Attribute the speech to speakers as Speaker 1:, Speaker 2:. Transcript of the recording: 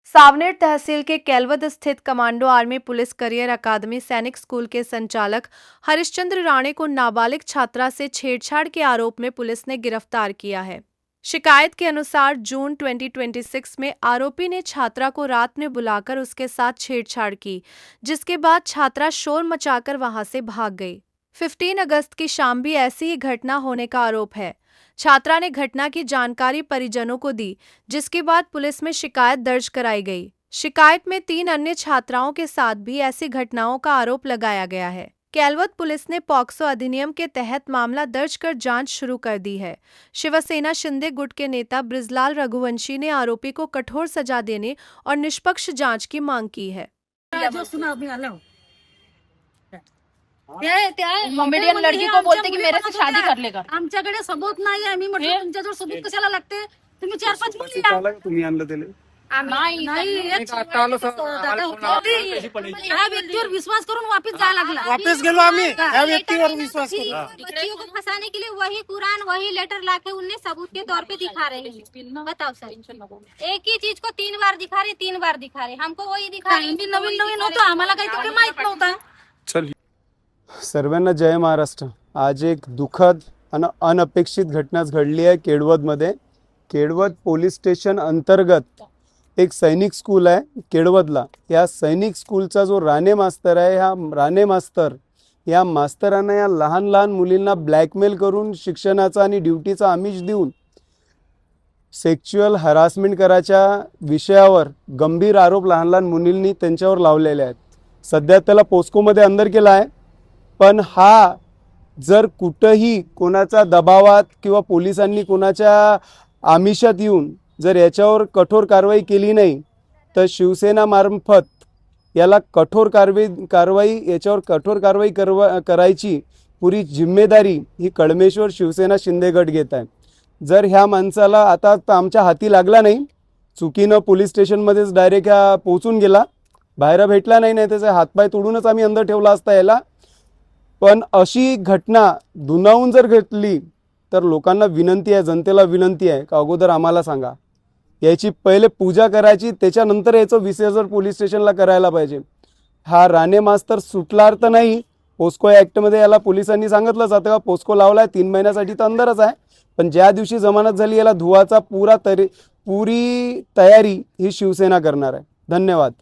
Speaker 1: सावनेर तहसील के केलवद स्थित commando army police career अकादमी सैनिक school के संचालक हरिश्चंद्र राणे को नाबालिग छात्रा से छेड़छाड़ के आरोप में पुलिस ने गिरफ्तार किया है। शिकायत के अनुसार जून 2026 में आरोपी ने छात्रा को रात में बुलाकर उसके साथ छेड़छाड़ की, जिसके बाद छात्रा शोर मचाकर वहां से भाग गई। 15 अगस्त की शाम भी ऐसी ही घटना होने का आरोप है। छात्रा ने घटना की जानकारी परिजनों को दी, जिसके बाद पुलिस में शिकायत दर्ज कराई गई। शिकायत में 3 अन्य छात्राओं के साथ भी ऐसी घटनाओं का आरोप लगाया गया है। केलवद पुलिस ने पॉक्सो अधिनियम के तहत मामला दर्ज कर जांच शुरू कर दी है। शिवसेना शिंदे गुट के नेता ब्रिजलाल रघुवंशी ने आरोपी को कठोर सजा देने और निष्पक्ष जांच की मांग की है।
Speaker 2: कॉमेडियन लड़की को बोलते की मेरे से शादी कर लेगा।
Speaker 3: आमच्याकडे सबूत नाही आहे। मी म्हटलं तुमच्याजवळ सबूत कशाला लागते? तुम्ही 4-5 मुली आणा.
Speaker 4: तुम्ही आणलं त्याला
Speaker 3: ह्या व्यक्तीवर विश्वास करून वापस जायला लागला।
Speaker 4: वापस गेलो आम्ही या व्यक्तीवर विश्वास करू।
Speaker 5: बच्चियों को फंसाने के लिए वही कुरान वही लेटर लाके उनने सबूत के तौर पे दिखा रहे हैं। बताओ सर, एक ही चीज को 3 बार दिखा रहे, हमको वही दिखा रहे।
Speaker 3: नवीन नवीन होतं, आम्हाला काही तेवढं माहित नव्हतं।
Speaker 4: चल सर्वांना जय महाराष्ट्र। आज एक दुःखद आणि अनपेक्षित घटना घडली आहे केळवदमध्ये। केळवद पोलीस स्टेशन अंतर्गत एक सैनिक स्कूल आहे केळवदला। या सैनिक स्कूलचा जो राणे मास्तर आहे, ह्या राणे मास्तर या मास्तरांना या लहान लहान मुलींना ब्लॅकमेल करून शिक्षणाचा आणि ड्युटीचा आमिष देऊन सेक्शुअल हरासमेंट करायच्या विषयावर गंभीर आरोप लहान लहान मुलींनी त्यांच्यावर लावलेले आहेत। सध्या त्याला पोस्कोमध्ये अंदर केला आहे, पण हा जर कुठेही कोणाचा दबावात किंवा पोलिसांनी कोणाच्या आमिषात येऊन जर याच्यावर कठोर कारवाई केली नाही तर शिवसेना मार्फत याला कठोर कारवाई याच्यावर कठोर कारवाई करायची पुरी जिम्मेदारी ही कळमेश्वर शिवसेना शिंदे गट घेत आहे। जर ह्या माणसाला आता आमच्या हाती लागला नाही, चुकीनं पोलीस स्टेशनमध्येच डायरेक्ट पोहोचून गेला, बाहेर भेटला नाही, नाही त्याचे हातपाय तोडूनच आम्ही अंदर ठेवला असता याला। पण अशी घटना दुनावून जर घडली तर लोकांना विनंती आहे, जनतेला विनंती आहे का अगोदर आम्हाला सांगा, याची पहिले पूजा करायची, त्याच्यानंतर याचं विसर्जन पोलीस स्टेशनला करायला पाहिजे। हा राणे मास्तर सुटला तर नाही, पोस्को ॲक्टमध्ये याला पोलिसांनी सांगितलं जातं का पोस्को लावलाय 3 महिन्यासाठी तर अंदरच आहे, पण ज्या दिवशी जमानत झाली याला धुवाचा पुरी तयारी ही शिवसेना करणार आहे। धन्यवाद।